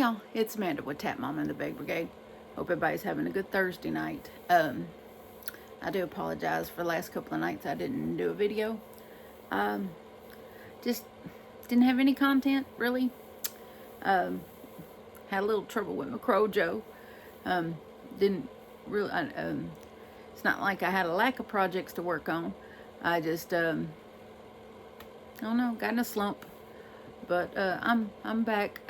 y'all, it's Amanda with Tap Mama and the Big Brigade. Hope everybody's having a good Thursday night. I do apologize for the last couple of nights I didn't do a video. Just didn't have any content, really. Had a little trouble with my Crow Joe. Didn't really, it's not like I had a lack of projects to work on. I just, I don't know, got in a slump. But I'm back.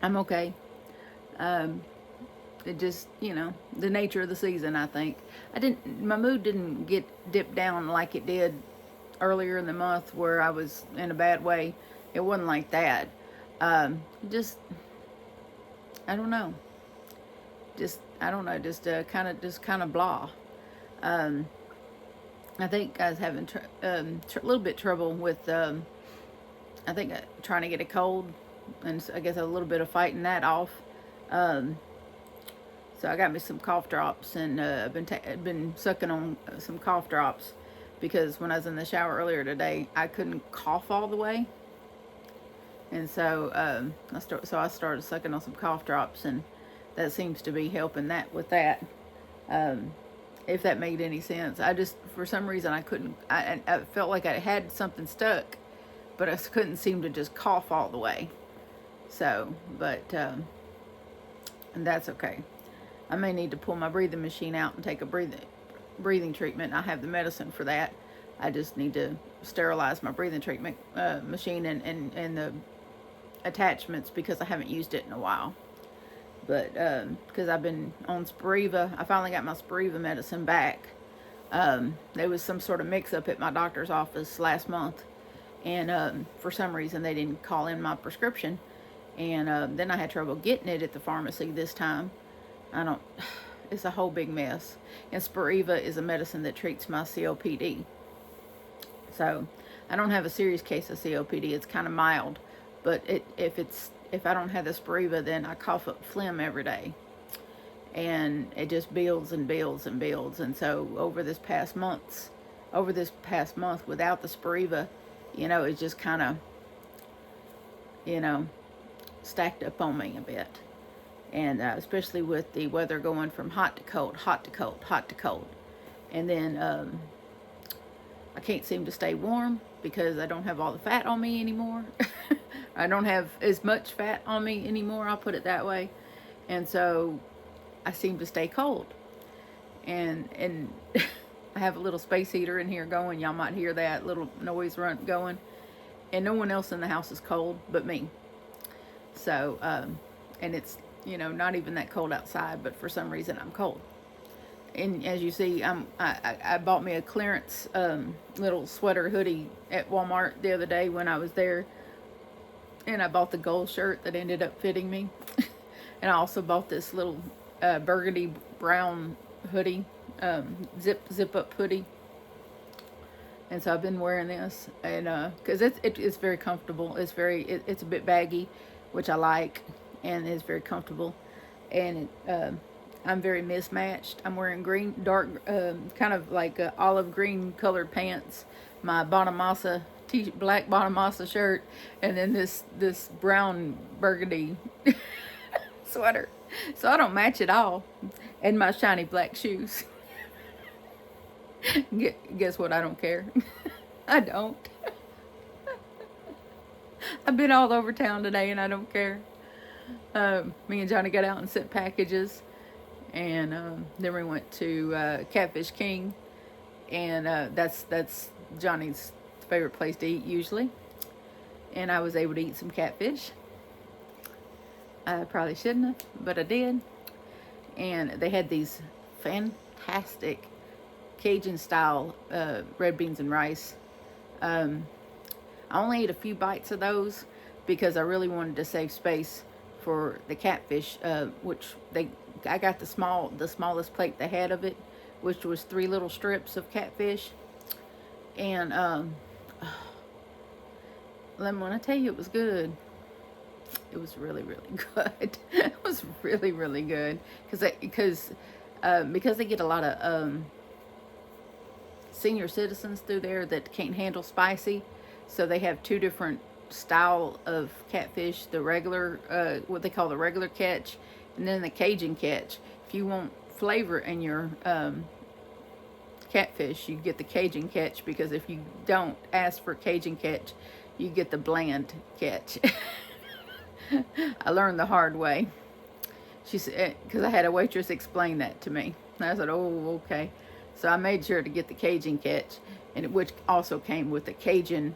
I'm okay. It just, the nature of the season, I think. My mood didn't get dipped down like it did earlier in the month where I was in a bad way. It wasn't like that. Just, I don't know. Just kind of blah. I think I was having a little bit trouble with, I think trying to get a cold, and I guess a little bit of fighting that off. So I got me some cough drops, and I've been sucking on some cough drops because when I was in the shower earlier today, I couldn't cough all the way, and so I started sucking on some cough drops, and that seems to be helping with that. If that made any sense. I just, for some reason, I felt like I had something stuck, but I couldn't seem to just cough all the way. So, and that's okay. I may need to pull my breathing machine out and take a breathing treatment. I have the medicine for that. I just need to sterilize my breathing treatment machine and the attachments because I haven't used it in a while. But because I've been on Spiriva, I finally got my Spiriva medicine back. There was some sort of mix-up at my doctor's office last month, and for some reason they didn't call in my prescription, and then I had trouble getting it at the pharmacy this time. It's a whole big mess. And Spiriva is a medicine that treats my COPD. So I don't have a serious case of COPD. It's kind of mild, but if I don't have the Spiriva, then I cough up phlegm every day. And it just builds and builds and builds. And so over this past month without the Spiriva, it's just kind of, stacked up on me a bit. And especially with the weather going from hot to cold, hot to cold, hot to cold. And then I can't seem to stay warm because I don't have all the fat on me anymore. I don't have as much fat on me anymore, I'll put it that way. And so I seem to stay cold. And I have a little space heater in here going. Y'all might hear that little noise going. And no one else in the house is cold but me. So, and it's, not even that cold outside, but for some reason I'm cold. And as you see, I bought me a clearance little sweater hoodie at Walmart the other day when I was there. And I bought the gold shirt that ended up fitting me. And I also bought this little burgundy brown hoodie, zip up hoodie. And so I've been wearing this, and because it's very comfortable. It's a bit baggy, which I like, and it's very comfortable. And I'm very mismatched. I'm wearing dark, kind of like olive green colored pants. My Bonamassa black Bonamassa shirt, and then this brown burgundy sweater. So I don't match at all. And my shiny black shoes. Guess what? I don't care. I don't. I've been all over town today and I don't care. Me and Johnny got out and sent packages, and then we went to Catfish King, and that's Johnny's favorite place to eat usually. And I was able to eat some catfish. I probably shouldn't have, but I did. And they had these fantastic Cajun style red beans and rice. I only ate a few bites of those because I really wanted to save space for the catfish, which I got the smallest plate they had of it, which was 3 little strips of catfish. And when I tell you it was good, it was really, really good. It was really, really good because they get a lot of senior citizens through there that can't handle spicy, so they have 2 different style of catfish, the regular, what they call the regular catch, and then the Cajun catch. If you want flavor in your catfish, you get the Cajun catch, because if you don't ask for Cajun catch, you get the bland catch. I learned the hard way. She said, because I had a waitress explain that to me. And I said, oh, okay. So I made sure to get the Cajun catch, and which also came with the Cajun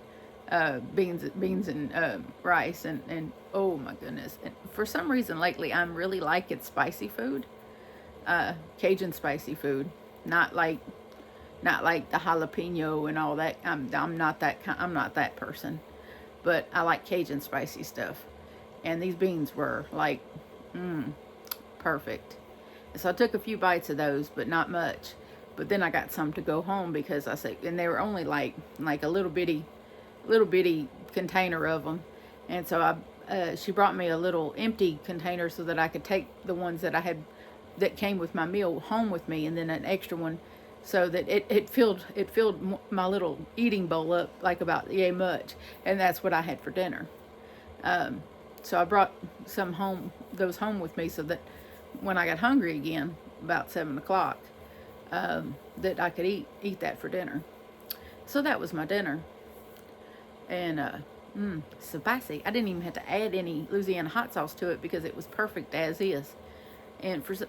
beans and rice, and oh my goodness. And for some reason lately, I'm really liking spicy food, Cajun spicy food, not like the jalapeno and all that. I'm not that person, but I like Cajun spicy stuff. And these beans were like, perfect. So I took a few bites of those, but not much. But then I got some to go home, because I said, and they were only like a little bitty container of them. And so she brought me a little empty container so that I could take the ones that I had that came with my meal home with me, and then an extra one, so that it filled my little eating bowl up like about yay much, and that's what I had for dinner. So I brought those home with me, so that when I got hungry again about 7 o'clock, that I could eat that for dinner. So that was my dinner, and spicy. I didn't even have to add any Louisiana hot sauce to it, because it was perfect as is.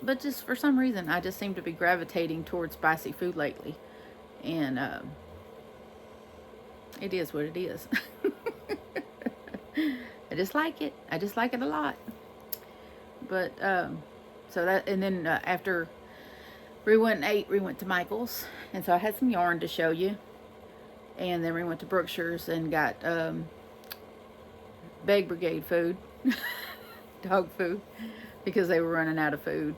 But just for some reason, I just seem to be gravitating towards spicy food lately, and it is what it is. I just like it. I just like it a lot. But so that, and then after we went and ate, we went to Micheals, and so I had some yarn to show you, and then we went to Brookshire's and got Beg Brigade food, dog food, because they were running out of food.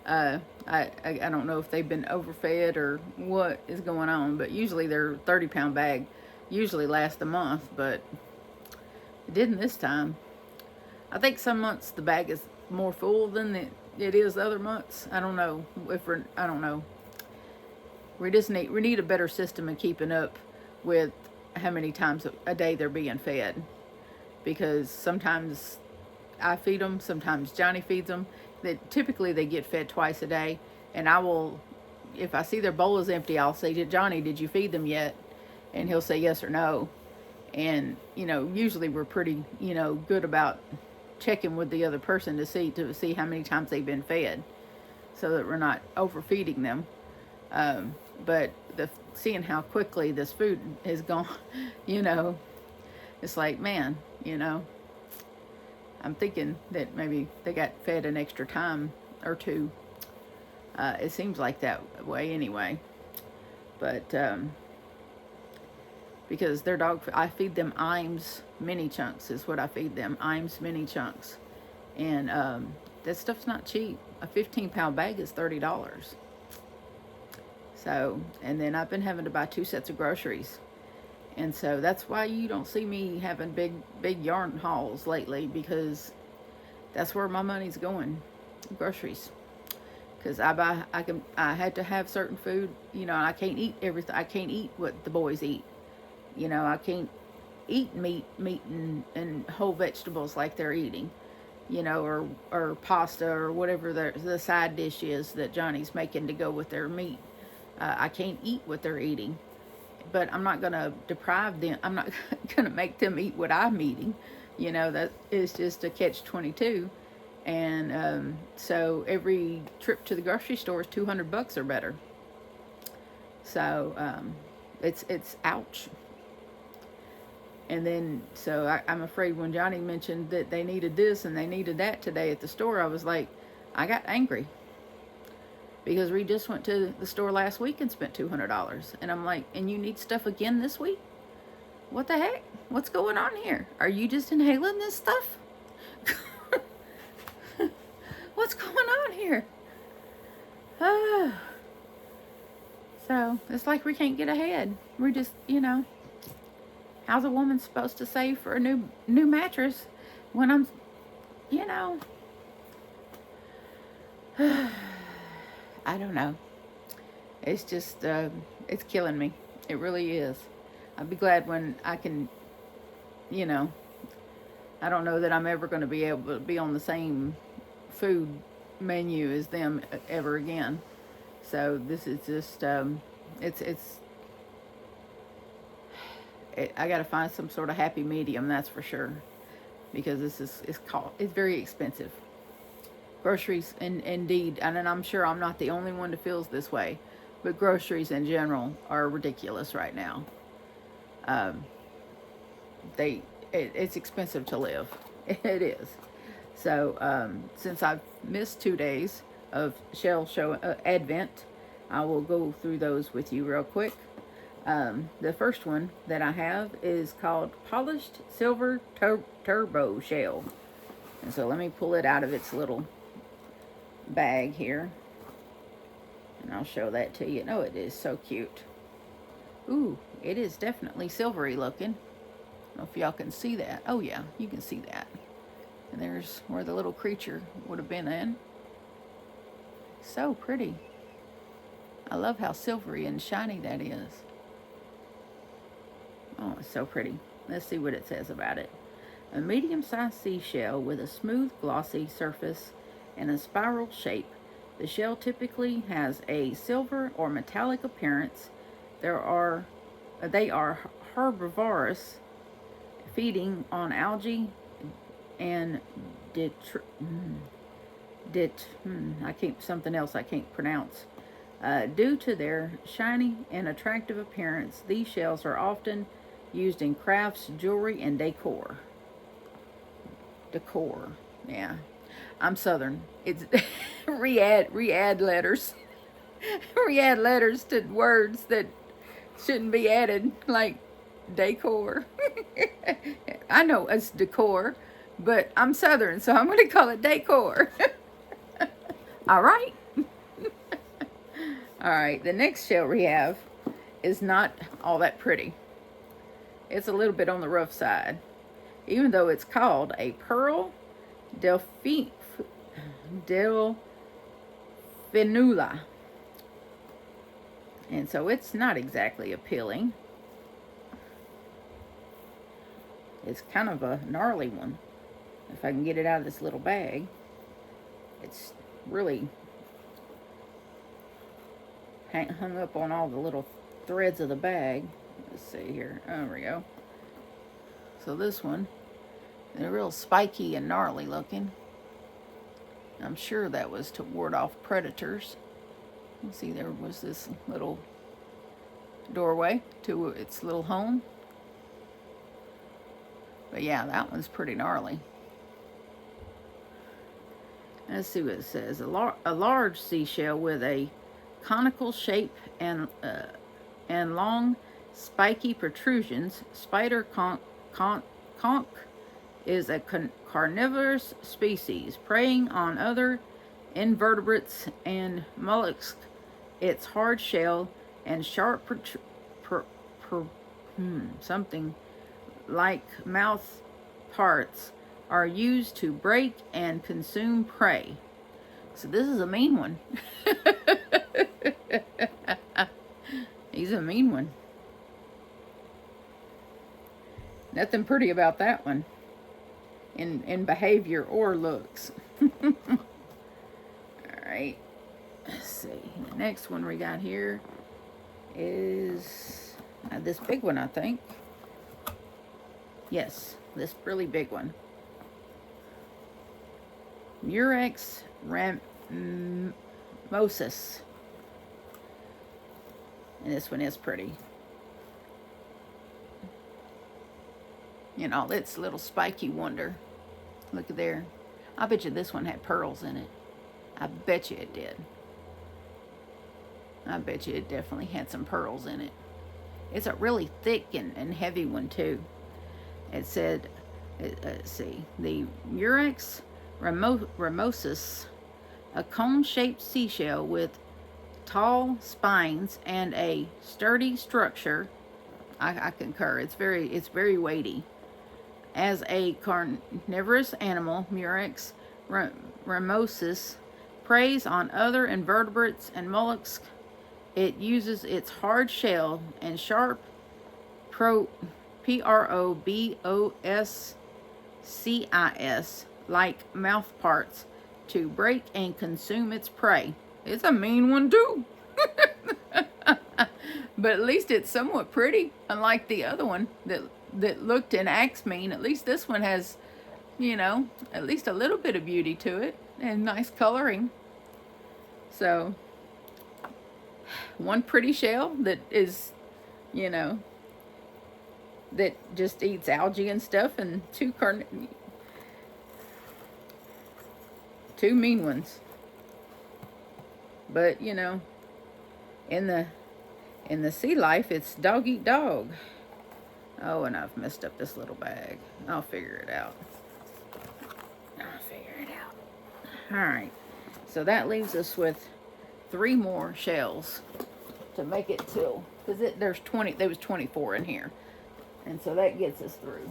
I don't know if they've been overfed or what is going on, but usually their 30-pound bag usually lasts a month, but it didn't this time. I think some months the bag is more full than it is other months. I don't know I don't know. We need a better system of keeping up with how many times a day they're being fed, because sometimes I feed them, sometimes Johnny feeds them. Typically they get fed twice a day, and I will, if I see their bowl is empty, I'll say to Johnny, did you feed them yet? And he'll say yes or no. And usually we're pretty good about checking with the other person to see how many times they've been fed, so that we're not overfeeding them. But seeing how quickly this food is gone, it's like, man, I'm thinking that maybe they got fed an extra time or two. It seems like that way anyway. But because their dog, I feed them Imes mini chunks is what I feed them. Imes mini chunks. And that stuff's not cheap. A 15-pound bag is $30. So, and then I've been having to buy 2 sets of groceries. And so that's why you don't see me having big yarn hauls lately, because that's where my money's going, groceries. Because I had to have certain food, I can't eat everything. I can't eat what the boys eat. I can't eat meat and whole vegetables like they're eating, or pasta or whatever the side dish is that Johnny's making to go with their meat. I can't eat what they're eating, but I'm not going to deprive them. I'm not going to make them eat what I'm eating. That is just a catch-22. And so every trip to the grocery store is $200 or better. So it's ouch. And then, so I'm afraid when Johnny mentioned that they needed this and they needed that today at the store, I was like, I got angry. Because we just went to the store last week and spent $200. And I'm like, and you need stuff again this week? What the heck? What's going on here? Are you just inhaling this stuff? What's going on here? So, it's like we can't get ahead. We're just, how's a woman supposed to save for a new mattress when I'm, I don't know. It's just, it's killing me. It really is. I'll be glad when I can, I don't know that I'm ever going to be able to be on the same food menu as them ever again. So this is just it's I got to find some sort of happy medium, that's for sure, because this is it's very expensive. Groceries, indeed, and I'm sure I'm not the only one that feels this way, but groceries in general are ridiculous right now. Um, it's expensive to live. It is. So since I've missed 2 days of shell show Advent, I will go through those with you real quick. The first one that I have is called Polished Silver Turbo Shell. And so let me pull it out of its little bag here. And I'll show that to you. Oh, it is so cute. Ooh, it is definitely silvery looking. I don't know if y'all can see that. Oh yeah, you can see that. And there's where the little creature would have been in. So pretty. I love how silvery and shiny that is. Oh, it's so pretty. Let's see what it says about it. A medium-sized seashell with a smooth, glossy surface and a spiral shape. The shell typically has a silver or metallic appearance. They are herbivorous, feeding on algae and something else I can't pronounce. Due to their shiny and attractive appearance, these shells are often used in crafts, jewelry, and decor. Yeah. I'm Southern. It's re-add letters. Re-add letters to words that shouldn't be added, like decor. I know it's decor, but I'm Southern, so I'm going to call it decor. All right. All right, the next shell we have is not all that pretty. It's a little bit on the rough side, even though it's called a pearl delphinula. And so it's not exactly appealing. It's kind of a gnarly one. If I can get it out of this little bag, it's really hung up on all the little threads of the bag. Let's see here. There we go. So this one, they're real spiky and gnarly looking. I'm sure that was to ward off predators. You see, there was this little doorway to its little home. But yeah, that one's pretty gnarly. Let's see what it says. A large seashell with a conical shape and long spiky protrusions. Spider conch is a carnivorous species, preying on other invertebrates and mollusks. Its hard shell and sharp something like mouth parts are used to break and consume prey. So this is a mean one. He's a mean one. Nothing pretty about that one in behavior or looks. All right. Let's see. The next one we got here is this big one, I think. Yes, this really big one. Murex ramosus. And this one is pretty. You know, it's a little spiky wonder. Look at there. I bet you this one had pearls in it. I bet you it did. I bet you it definitely had some pearls in it. It's a really thick and heavy one too. It said, let's see, the Murex ramosus, a cone-shaped seashell with tall spines and a sturdy structure. I concur. It's very weighty. As a carnivorous animal, Murex ramosus preys on other invertebrates and mollusks. It uses its hard shell and sharp proboscis CIS, like mouth parts, to break and consume its prey. It's a mean one too. But at least it's somewhat pretty, unlike the other one that looked and acts mean. At least this one has, at least a little bit of beauty to it and nice coloring. So, one pretty shell that is, that just eats algae and stuff, and two mean ones. But, in the sea life, it's dog eat dog. Oh, and I've messed up this little bag. I'll figure it out. All right. So that leaves us with 3 more shells to make it till, because there was 24 in here. And so that gets us through.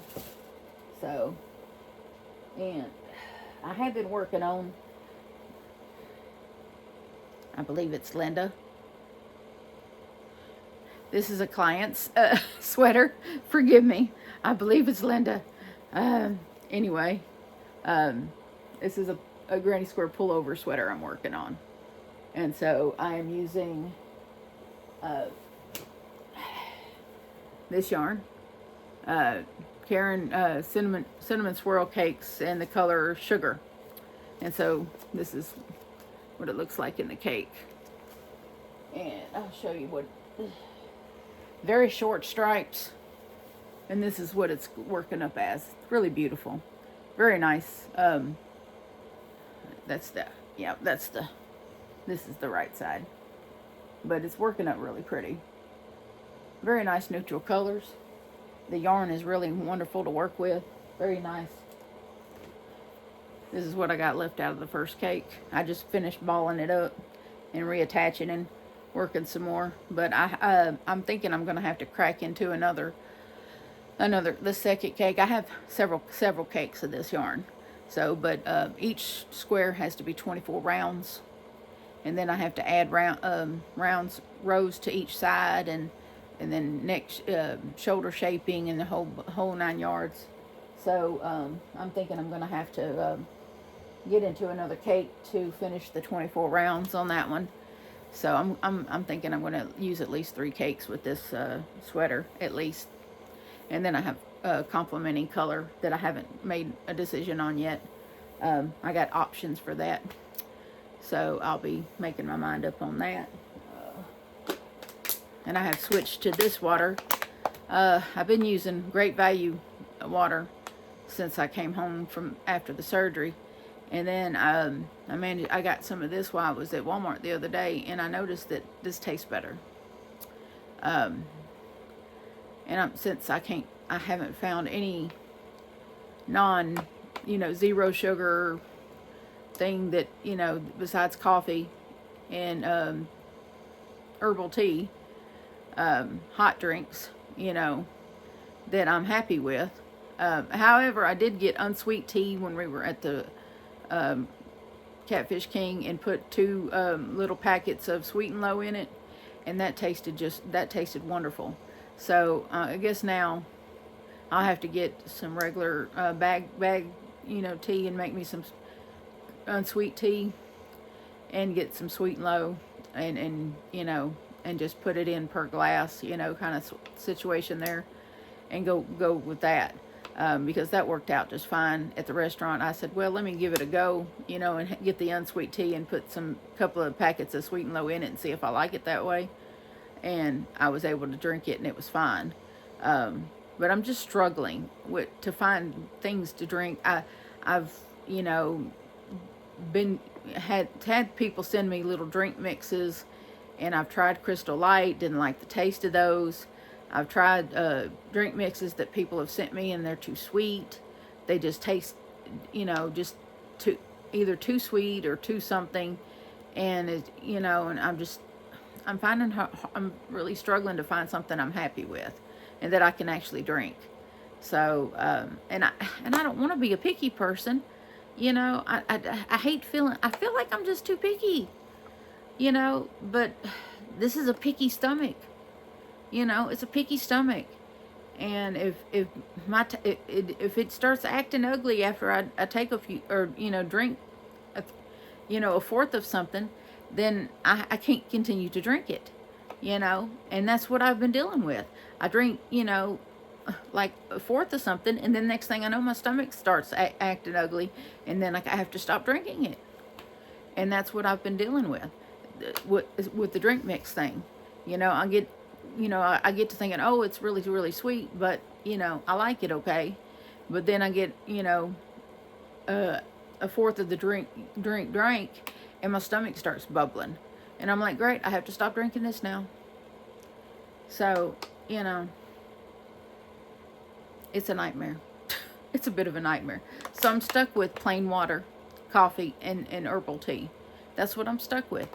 So, and I have been working on, I believe it's Linda. This is a client's sweater. Forgive me. I believe it's Linda. Anyway, this is a granny square pullover sweater I'm working on. And so I am using this yarn. Karen cinnamon swirl cakes in the color sugar. And so this is what it looks like in the cake. And I'll show you what, very short stripes. And this is what it's working up as. Really beautiful. Very nice. This is the right side. But it's working up really pretty. Very nice neutral colors. The yarn is really wonderful to work with. Very nice. This is what I got left out of the first cake. I just finished balling it up and reattaching and working some more. But I'm thinking I'm going to have to crack into the second cake. I have several cakes of this yarn. So, but each square has to be 24 rounds. And then I have to add rows to each side, and then neck, shoulder shaping, and the whole 9 yards. So I'm thinking I'm going to have to get into another cake to finish the 24 rounds on that one. So I'm thinking I'm going to use at least 3 cakes with this sweater at least. And then I have a complementing color that I haven't made a decision on yet. I got options for that. So I'll be making my mind up on that. And I have switched to this water. I've been using Great Value water since I came home from after the surgery. And then I got some of this while I was at Walmart the other day, and I noticed that this tastes better. And since I haven't found any zero sugar thing that, besides coffee and herbal tea, hot drinks, that I'm happy with. However, I did get unsweet tea when we were at the Catfish King and put 2 little packets of Sweet and Low in it, and that tasted wonderful. So I guess now I'll have to get some regular bag tea and make me some unsweet tea and get some Sweet and Low and just put it in per glass, kind of situation there, and go with that. Because that worked out just fine at the restaurant. I said, well, let me give it a go, and get the unsweet tea and put couple of packets of Sweet and Low in it and see if I like it that way. And I was able to drink it, and it was fine. But I'm just struggling to find things to drink. I've had people send me little drink mixes, and I've tried Crystal Light, didn't like the taste of those. I've tried drink mixes that people have sent me, and they're too sweet. They just taste, just either too sweet or too something. And and I'm really struggling to find something I'm happy with and that I can actually drink. So, and I don't want to be a picky person. I hate I feel like I'm just too picky, but this is a picky stomach. It's a picky stomach. And if it starts acting ugly after I take a few, or drink a, a fourth of something, then I can't continue to drink it, and that's what I've been dealing with. I drink, like a fourth of something, and then next thing I know, my stomach starts acting ugly, and then I have to stop drinking it. And that's what I've been dealing with the drink mix thing. I get, I get to thinking, oh, it's really, really sweet, but I like it, okay. But then I get, a fourth of the drink, and my stomach starts bubbling, and I'm like, great, I have to stop drinking this now. So, it's a nightmare. It's a bit of a nightmare. So I'm stuck with plain water, coffee, and herbal tea. That's what I'm stuck with.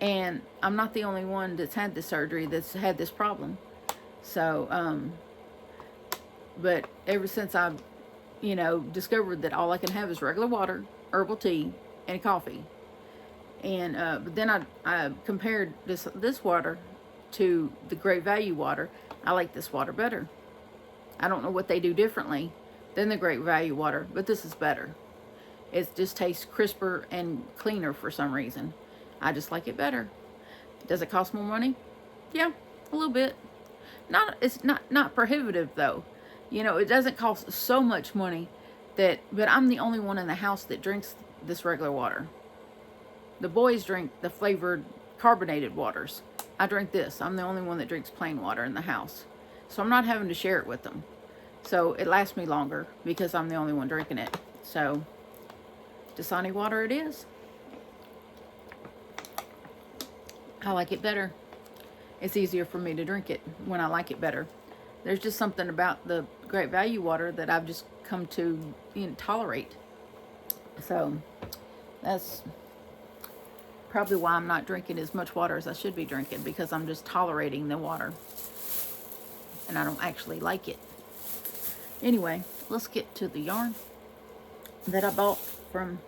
And I'm not the only one that's had this surgery that's had this problem. So, but ever since I've, discovered that all I can have is regular water, herbal tea, and coffee. And but then I compared this water to the Great Value water. I like this water better. I don't know what they do differently than the Great Value water, but this is better. It just tastes crisper and cleaner for some reason. I just like it better. Does it cost more money? Yeah, a little bit. It's not prohibitive though. It doesn't cost so much money but I'm the only one in the house that drinks this regular water. The boys drink the flavored carbonated waters. I drink this. I'm the only one that drinks plain water in the house. So I'm not having to share it with them. So it lasts me longer because I'm the only one drinking it. So Dasani water it is. I like it better. It's easier for me to drink it when I like it better. There's just something about the Great Value water that I've just come to tolerate. So that's probably why I'm not drinking as much water as I should be drinking, because I'm just tolerating the water and I don't actually like it. Anyway, let's get to the yarn that I bought from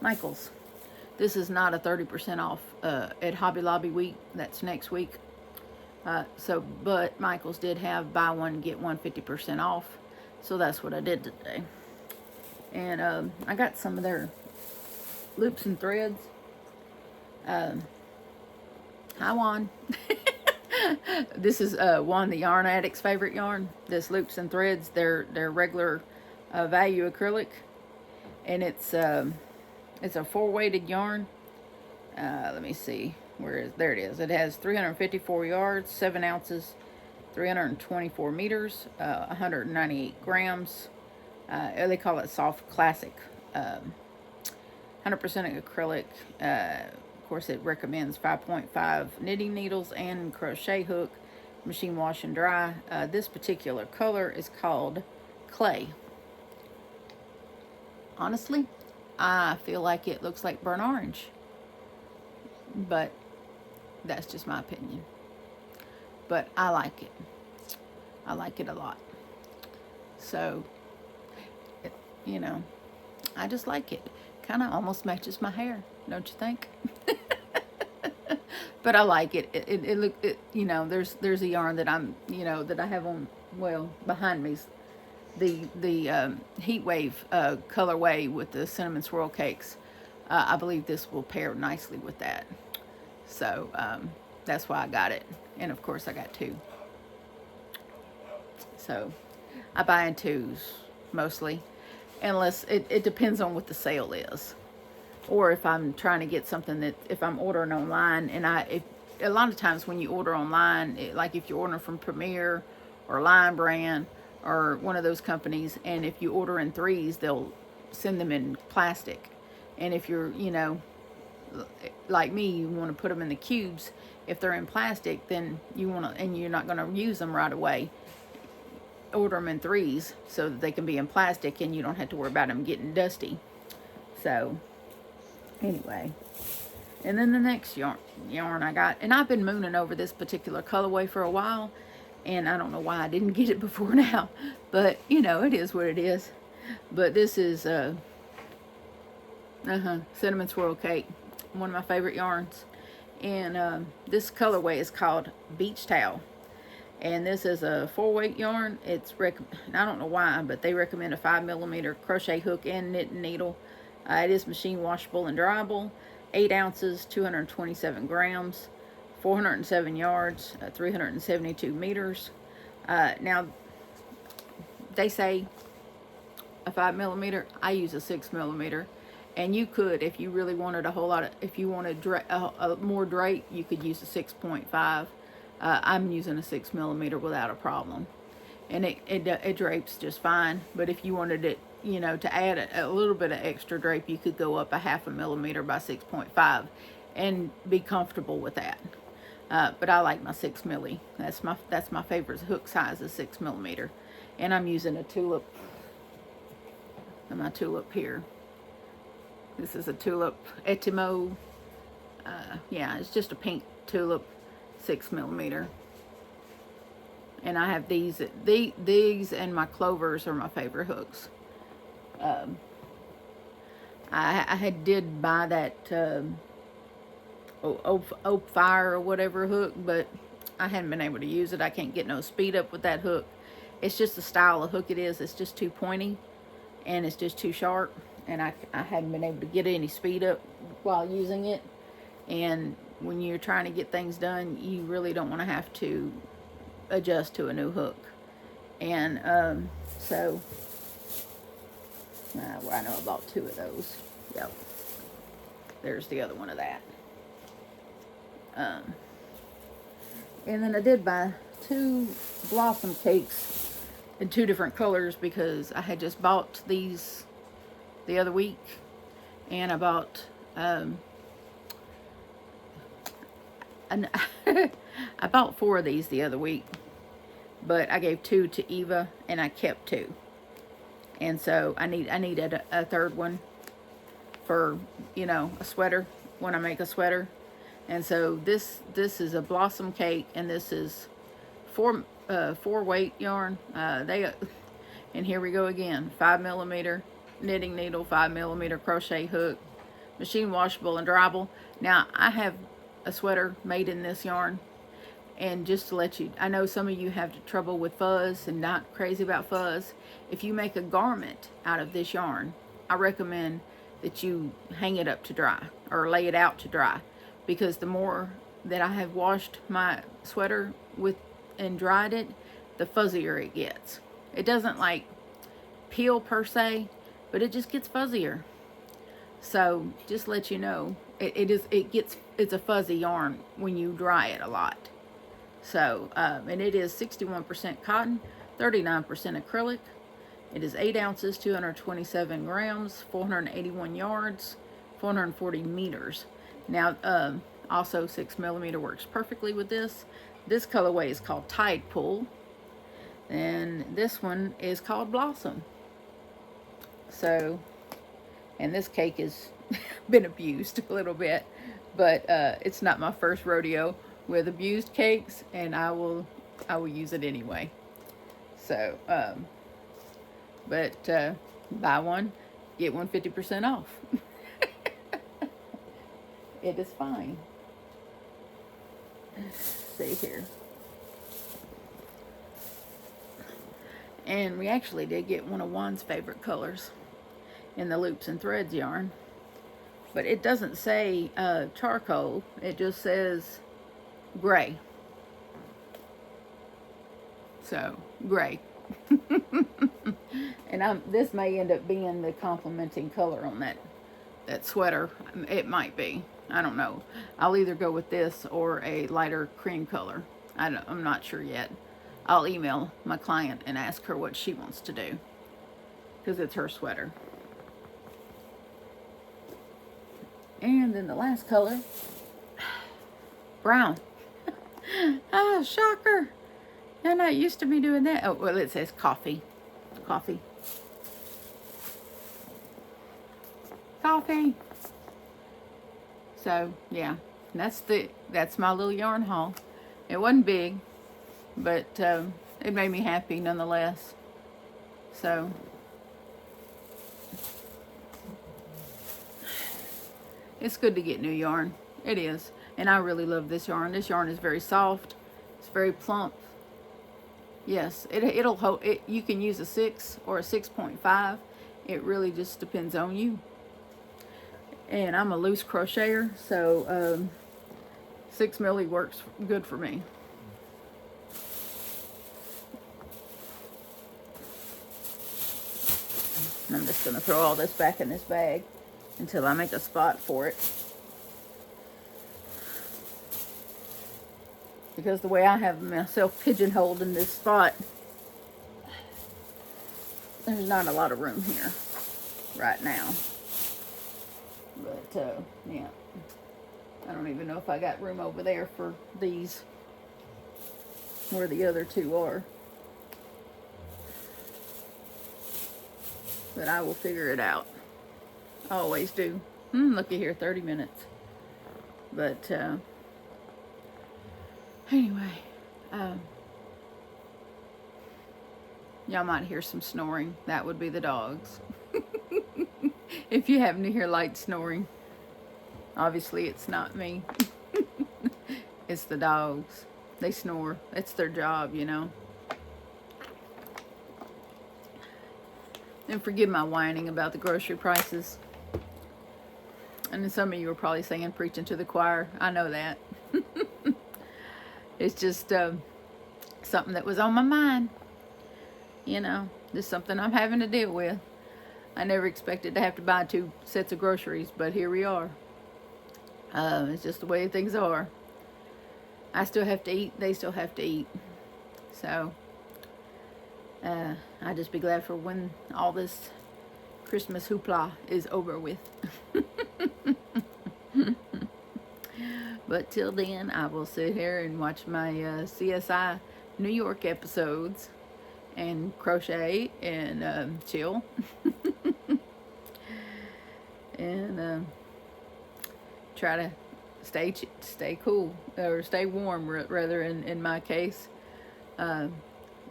Micheals. This is not a 30% off at Hobby Lobby week. That's next week. But Micheals did have buy one, get one 50% off. So that's what I did today. And I got some of their loops and threads. Hi, Juan. This is Juan the Yarn Addict's favorite yarn. This loops and threads. They're regular value acrylic. And it's a 4-weighted yarn. Let me see. There it is. It has 354 yards, 7 ounces, 324 meters, 198 grams. They call it soft classic. 100% acrylic. Of course, it recommends 5.5 knitting needles and crochet hook, machine wash and dry. This particular color is called clay. Honestly, I feel like it looks like burnt orange, but that's just my opinion. But I like it. I like it a lot. So, I just like it. Kind of almost matches my hair, don't you think? But I like it. There's a yarn that I'm, that I have on, behind me. The heat wave colorway with the cinnamon swirl cakes. I believe this will pair nicely with that. So that's why I got it. And of course I got 2. So I buy in 2s mostly, unless it depends on what the sale is, or if I'm trying to get something that if I'm ordering online. And a lot of times when you order online, like if you're ordering from Premier or Line Brand or one of those companies, and if you order in 3s, they'll send them in plastic. And if you're, like me, you want to put them in the cubes. If they're in plastic, then and you're not going to use them right away, order them in 3s so that they can be in plastic and you don't have to worry about them getting dusty. So anyway, and then the next yarn I got, and I've been mooning over this particular colorway for a while, and I don't know why I didn't get it before now, but it is what it is. But this is cinnamon swirl cake, one of my favorite yarns. And this colorway is called Beach Towel. And this is a 4-weight yarn. I don't know why, but they recommend a 5mm crochet hook and knitting needle. It is machine washable and dryable. 8 ounces, 227 grams, 407 yards, 372 meters. Now, they say a 5mm. I use a 6mm. And you could, if you really wanted a whole lot of, if you wanted more drape, you could use a 6.5. I'm using a 6mm without a problem. And it drapes just fine. But if you wanted it, to add a little bit of extra drape, you could go up a 0.5mm by 6.5 and be comfortable with that. But I like my 6mm. That's my favorite hook size is 6mm. And I'm using a tulip. My tulip here. This is a tulip Etimo. Yeah, it's just a pink tulip 6mm. And I have these and my clovers are my favorite hooks. I did buy that oak fire or whatever hook, but I hadn't been able to use it. I can't get no speed up with that hook. It's just the style of hook it is. It's just too pointy and it's just too sharp, and I hadn't been able to get any speed up while using it. And when you're trying to get things done, you really don't want to have to adjust to a new hook. And so I know I bought 2 of those. Yep, there's the other one of that. And then I did buy 2 blossom cakes in 2 different colors because I had just bought these the other week, and I bought I bought 4 of these the other week, but I gave 2 to Eva and I kept 2, and so I needed a third one for a sweater when I make a sweater. And so this is a blossom cake, and this is 4-weight yarn. And here we go again. 5mm knitting needle, 5mm crochet hook, machine washable and dryable. Now I have a sweater made in this yarn, and just to let you, I know some of you have trouble with fuzz and not crazy about fuzz. If you make a garment out of this yarn, I recommend that you hang it up to dry or lay it out to dry, because the more that I have washed my sweater with and dried it, the fuzzier it gets. It doesn't like peel per se, but it just gets fuzzier. So just let you know, it's a fuzzy yarn when you dry it a lot. So and it is 61% cotton, 39% acrylic. It is 8 ounces, 227 grams, 481 yards, 440 meters. Now, also 6mm works perfectly with this. This colorway is called Tide Pool, and this one is called Blossom. So, and this cake has been abused a little bit, but it's not my first rodeo with abused cakes, and I will use it anyway. So, but buy one, get one 50% off. It is fine. Let's see here. And we actually did get one of Juan's favorite colors in the Loops and Threads yarn. But it doesn't say charcoal. It just says gray. So, gray. And this may end up being the complementing color on that sweater. It might be. I don't know. I'll either go with this or a lighter cream color. I'm not sure yet. I'll email my client and ask her what she wants to do, because it's her sweater. And then the last color, brown. Oh, shocker. I'm not used to be doing that. Oh, well, it says coffee. Coffee. Coffee. So, yeah, that's my little yarn haul. It wasn't big, but it made me happy nonetheless. So, it's good to get new yarn. It is. And I really love this yarn. This yarn is very soft. It's very plump. Yes, it'll hold it. You can use a 6 or a 6.5. It really just depends on you. And I'm a loose crocheter, so 6 milli works good for me. And I'm just going to throw all this back in this bag until I make a spot for it. Because the way I have myself pigeonholed in this spot, there's not a lot of room here right now. But, yeah. I don't even know if I got room over there for these, where the other two are. But I will figure it out. I always do. Looky here, 30 minutes. But, anyway, y'all might hear some snoring. That would be the dogs. If you happen to hear light snoring, obviously it's not me. It's the dogs. They snore. It's their job, you know. And forgive my whining about the grocery prices. And then some of you are probably saying, preaching to the choir. I know that. It's just something that was on my mind. You know, just something I'm having to deal with. I never expected to have to buy 2 sets of groceries, but here we are. It's just the way things are. I still have to eat. They still have to eat. So, I'll just be glad for when all this Christmas hoopla is over with. But till then, I will sit here and watch my CSI New York episodes and crochet and chill. And try to stay cool, or stay warm rather in my case,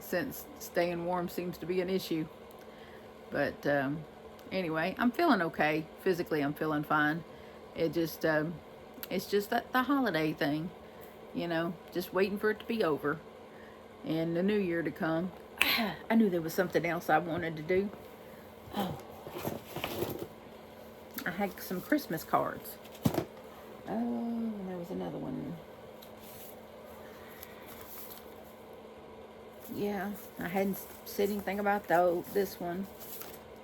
since staying warm seems to be an issue. But anyway, I'm feeling okay. Physically, I'm feeling fine. It just it's just that the holiday thing, you know, just waiting for it to be over and the new year to come. I knew there was something else I wanted to do. Oh, I had some Christmas cards. Oh, and there was another one. Yeah, I hadn't said anything about this one.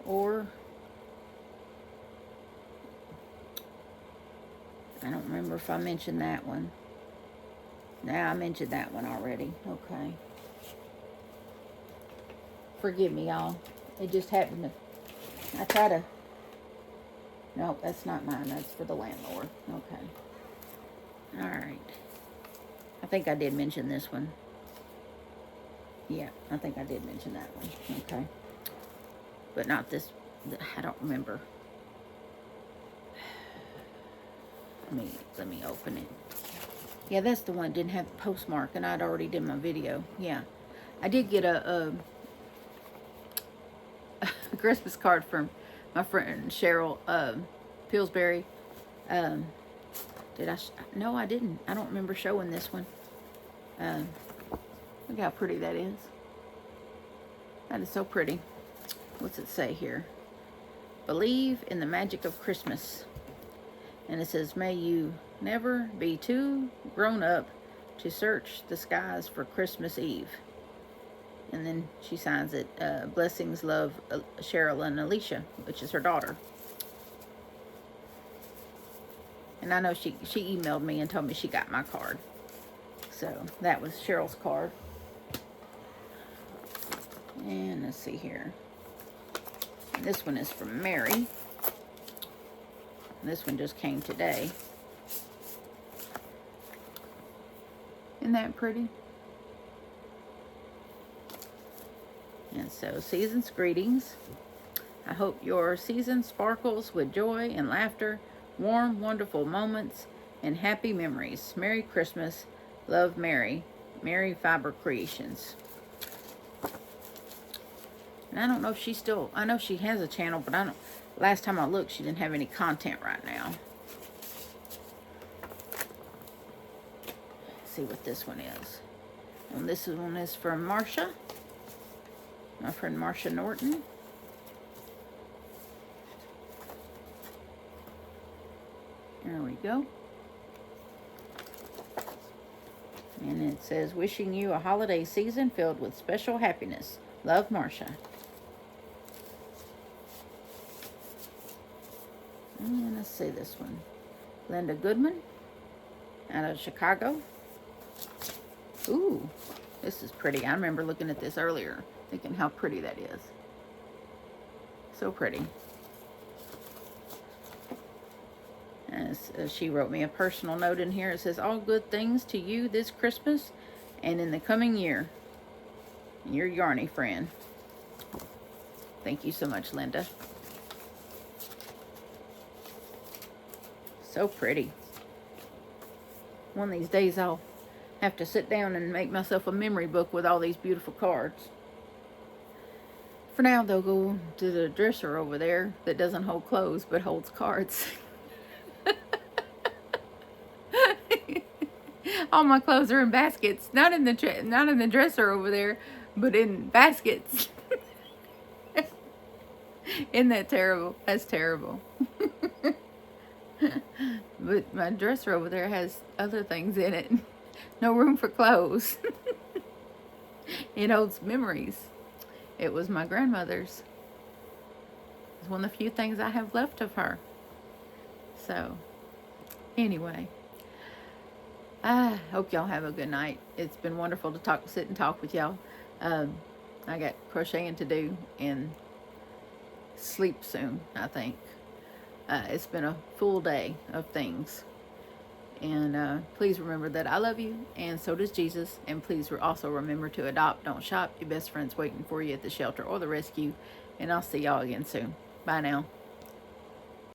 Or, I don't remember if I mentioned that one. Nah, I mentioned that one already. Okay. Forgive me, y'all. It just happened to... I try to... No, that's not mine. That's for the landlord. Okay. Alright. I think I did mention this one. Yeah, I think I did mention that one. Okay. But not this. I don't remember. Let me open it. Yeah, that's the one that didn't have the postmark, and I'd already did my video. Yeah. I did get a Christmas card from my friend Cheryl Pillsbury. Did I? No, I didn't. I don't remember showing this one. Look how pretty that is. That is so pretty. What's it say here? Believe in the magic of Christmas. And it says, may you never be too grown up to search the skies for Christmas Eve. And then she signs it, blessings, love, Cheryl and Alicia, which is her daughter. And I know she emailed me and told me she got my card. So that was Cheryl's card. And let's see here. This one is from Mary. This one just came today. Isn't that pretty? And so, season's greetings. I hope your season sparkles with joy and laughter, warm, wonderful moments, and happy memories. Merry Christmas. Love, Mary. Mary Fiber Creations. And I don't know if she's still... I know she has a channel, but I don't... Last time I looked, she didn't have any content right now. Let's see what this one is. And this one is from Marcia, my friend Marcia Norton. There we go. And it says, wishing you a holiday season filled with special happiness. Love, Marcia. And let's see this one. Linda Goodman out of Chicago. Ooh, this is pretty. I remember looking at this earlier, thinking how pretty that is. So pretty. As she wrote me a personal note in here. It says, all good things to you this Christmas and in the coming year. Your Yarny friend. Thank you so much, Linda. So pretty. One of these days I'll have to sit down and make myself a memory book with all these beautiful cards. For now, they'll go to the dresser over there that doesn't hold clothes but holds cards. All my clothes are in baskets, not in the dresser over there, but in baskets. Isn't that terrible? That's terrible. But my dresser over there has other things in it. No room for clothes. It holds memories. It was my grandmother's. It's one of the few things I have left of her. So, anyway. I hope y'all have a good night. It's been wonderful to sit and talk with y'all. I got crocheting to do and sleep soon, I think. It's been a full day of things. And please remember that I love you, and so does Jesus. And please also remember to adopt, don't shop. Your best friend's waiting for you at the shelter or the rescue. And I'll see y'all again soon. Bye now.